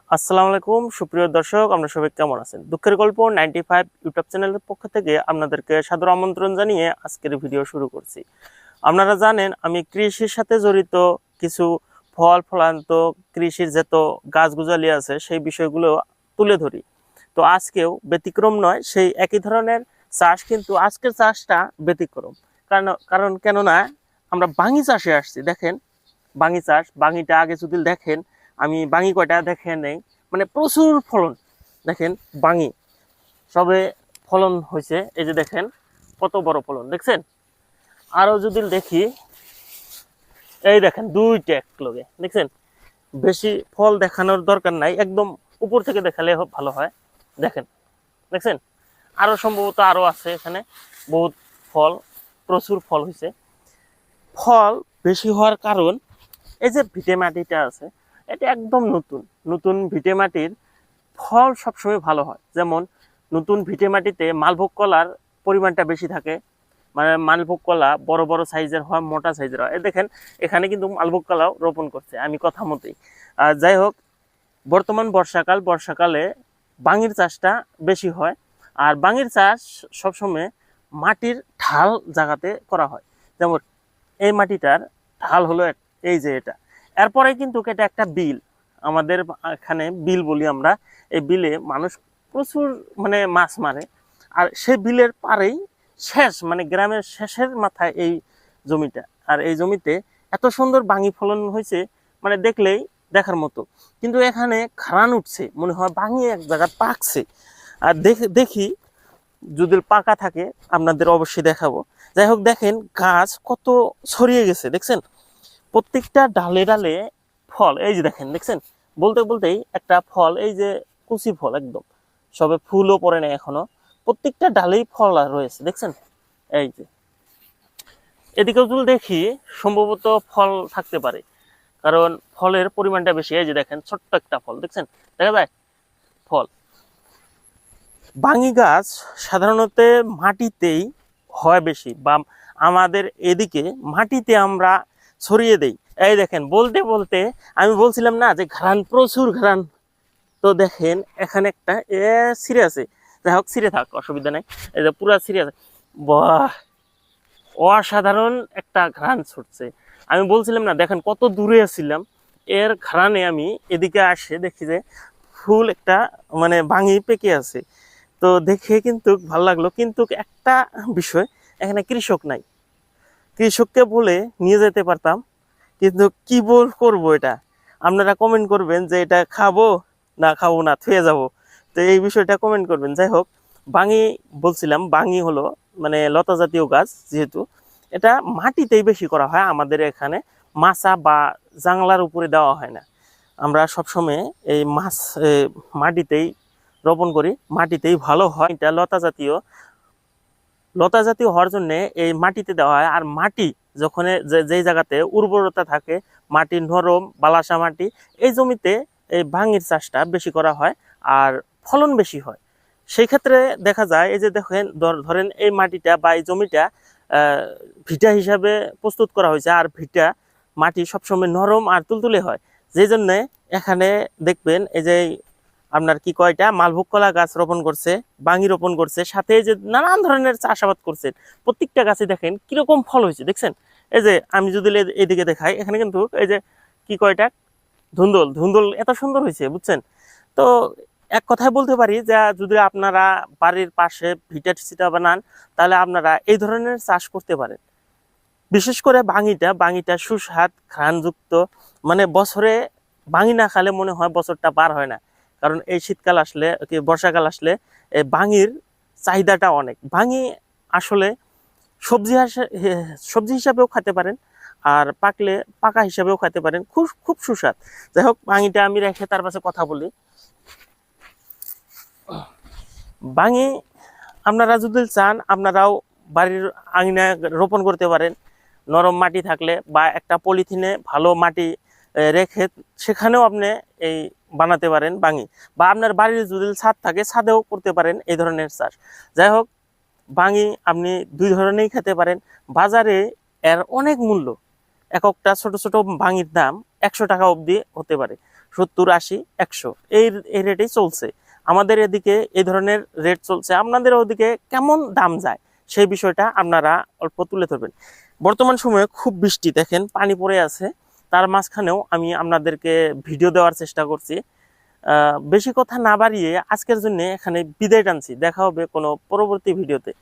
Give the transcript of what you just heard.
আসসালামু আলাইকুম সুপ্রিয় দর্শক, আমরা সবাই কেমন আছেন? দুঃখের গল্প 95 ইউটিউব চ্যানেলের পক্ষ থেকে আপনাদেরকে সাদর আমন্ত্রণ জানিয়ে আজকের ভিডিও শুরু করছি। আপনারা জানেন আমি কৃষির সাথে জড়িত কিছু ফল ফলান্ত কৃষির যত গাছগুজালি আছে সেই বিষয়গুলো তুলে ধরি। তো আজকেও ব্যতিক্রম নয়, সেই একই ধরনের চাষ, কিন্তু আজকের চাষটা ব্যতিক্রম। কারণ কেননা আমরা বাঙি চাষে আসছি। দেখেন বাঙি চাষ, বাঙিটা আগে যদি দেখেন, আমি বাঙি কয়টা দেখে নেই, মানে প্রচুর ফলন। দেখেন বাঙি সবে ফলন হয়েছে, এই যে দেখেন কত বড় ফলন দেখছেন। আরো যদি দেখি, এই দেখেন দুইটা এক লগে দেখছেন। বেশি ফল দেখানোর দরকার নাই, একদম উপর থেকে দেখালে ভালো হয়। দেখেন দেখছেন, আরো সম্ভবত আরো আছে এখানে বহুত ফল, প্রচুর ফল হয়েছে। ফল বেশি হওয়ার কারণ এই যে ভিটে মাটিটা আছে, এটা একদম নতুন নতুন ভিটে মাটির ফল সবসময় ভালো হয়। যেমন নতুন ভিটে মাটিতে মালভোগ কলার পরিমাণটা বেশি থাকে, মানে মালভোগ কলা বড় বড় সাইজের হয়, মোটা সাইজের হয়। দেখেন এখানে কিন্তু মালভোগ কলাও রোপণ করছে আমি কথা মতোই। যাই হোক, বর্তমান বর্ষাকালে বাঙির চাষটা বেশি হয়। আর বাঙির চাষ সবসময় মাটির ঢাল জায়গাতে করা হয়। যেমন এই মাটিটার ঢাল হলো এই যে এটা। এরপরে কিন্তু এটা একটা বিল, আমাদের এখানে বিল বলি আমরা। এই বিলে মানুষ প্রচুর মানে মাছ মারে। আর সেই বিলের পাড়েই শেষ, মানে গ্রামের শেষের মাথায় এই জমিটা। আর এই জমিতে এত সুন্দর বাঙি ফলন হয়েছে, মানে দেখলেই দেখার মতো। কিন্তু এখানে ঘ্রাণ উঠছে, মনে হয় বাঙি এক জায়গায় পাকছে। আর দেখি যদি পাকা থাকে আপনাদের অবশ্যই দেখাবো। যাই হোক, দেখেন গাছ কত ছড়িয়ে গেছে দেখছেন, প্রত্যেকটা ডালে ডালে ফল। এই যে দেখেন দেখছেন, বলতে বলতেই একটা ফল, এই যে কুচি ফল একদম, সবে ফুলও পড়ে নাই এখনো, প্রত্যেকটা ডালেই ফল রয়েছে দেখছেন। এই যে এদিকেও যদি দেখি, সম্ভবত ফল থাকতে পারে, কারণ ফলের পরিমাণটা বেশি। এই যে দেখেন ছোট্ট একটা ফল দেখছেন, দেখা যায় ফল। বাঙি গাছ সাধারণত মাটিতেই হয় বেশি, বা আমাদের এদিকে মাটিতে আমরা ছড়িয়ে দেই। এই দেখেন বলতে বলতে আমি বলছিলাম না যে ঘ্রাণ, প্রচুর ঘ্রাণ। তো দেখেন এখানে একটা ছিঁড়ে আছে, যাই হোক ছিঁড়ে থাক, অসুবিধা নেই। এই যে পুরা ছিঁড়ে আছে, বাহ, অসাধারণ একটা ঘ্রাণ ছুটছে। আমি বলছিলাম না, দেখেন কত দূরে আছিলাম, এর ঘ্রাণে আমি এদিকে আসে দেখি যে ফুল একটা, মানে বাঙি পেকে আছে। তো দেখে কিন্তু ভালো লাগলো, কিন্তু একটা বিষয়, এখানে কৃষক নাই। কৃষককে বলে নিয়ে যেতে পারতাম, কিন্তু কি করবো এটা। আপনারা কমেন্ট করবেন যে এটা খাবো না খাবো না থুয়ে যাব, তো এই বিষয়টা কমেন্ট করবেন। যাই হোক, বাঙি বলছিলাম, বাঙি হলো মানে লতা জাতীয় গাছ, যেহেতু এটা মাটিতেই বেশি করা হয় আমাদের এখানে, মাচা বা জাংলার উপরে দেওয়া হয় না। আমরা সবসময় এই মাছ মাটিতেই রোপণ করি, মাটিতেই ভালো হয়। এটা লতা জাতীয় হওয়ার জন্য এই মাটিতে দেওয়া হয়। আর মাটি যখন যেই জায়গাতে উর্বরতা থাকে, মাটি নরম বালাসা মাটি, এই জমিতে এই ভাঙির চাষটা বেশি করা হয় আর ফলন বেশি হয়। সেই ক্ষেত্রে দেখা যায়, এই যে দেখেন ধরেন এই মাটিটা বা এই জমিটা ভিটা হিসাবে প্রস্তুত করা হয়েছে। আর ভিটা মাটি সবসময় নরম আর তুলতুলে হয়, যেই জন্যে এখানে দেখবেন এই যে আপনার কি কয়টা মালভোগ কলা গাছ রোপণ করছে, বাঙি রোপণ করছে, সাথে যে নানান ধরনের চাষাবাদ করছেন। প্রত্যেকটা গাছে দেখেন কিরকম ফল হয়েছে দেখছেন। এই যে আমি যদি এদিকে দেখাই, এখানে কিন্তু এই যে কি কয়টা ধুন্দল ধুন্দল এত সুন্দর হয়েছে বুঝছেন। তো এক কথায় বলতে পারি যে যদি আপনারা বাড়ির পাশে ভিটা সিটা বানান, তাহলে আপনারা এই ধরনের চাষ করতে পারেন। বিশেষ করে বাঙিটা সুস্বাদ ঘ্রাণযুক্ত, মানে বছরে বাঙি না খেলে মনে হয় বছরটা পার হয় না। কারণ এই শীতকাল আসলে কি বর্ষাকাল আসলে এই বাঙির চাহিদাটা অনেক। বাঙি আসলে সবজি সবজি হিসাবেও খেতে পারেন, আর পাকলে পাকা হিসাবেও খেতে পারেন, খুব খুব সুস্বাদ। যাই হোক, বাঙিটা আমি রেখে তার পাশে কথা বলি। বাঙি আপনারা যদি চান, আপনারাও বাড়ির আঙিনায় রোপণ করতে পারেন, নরম মাটি থাকলে বা একটা পলিথিনে ভালো মাটি রেখে সেখানেও আপনি এই বানাতে পারেন বাঙি। বা আপনার বাড়ির যদি ছাদ থাকে, ছাদেও করতে পারেন এই ধরনের চাষ। যাই হোক, বাঙি আপনি দুই ধরনেরই খেতে পারেন। বাজারে এর অনেক মূল্য, এক একটা ছোট ছোট বাঙির দাম 100 টাকা অবধি হতে পারে। 70, 80, 100 এই রেটেই চলছে। আমাদের এদিকে এই ধরনের রেট চলছে, আপনাদের ওদিকে কেমন দাম যায় সেই বিষয়টা আপনারা অল্প তুলে ধরবেন। বর্তমান সময়ে খুব বৃষ্টি, দেখেন পানি পড়ে আছে, তার মাঝখানেও আমি আপনাদেরকে ভিডিও দেওয়ার চেষ্টা করছি। বেশি কথা না বাড়িয়ে আজকের জন্য এখানে বিদায় টানছি। দেখা হবে কোনো পরবর্তী ভিডিওতে।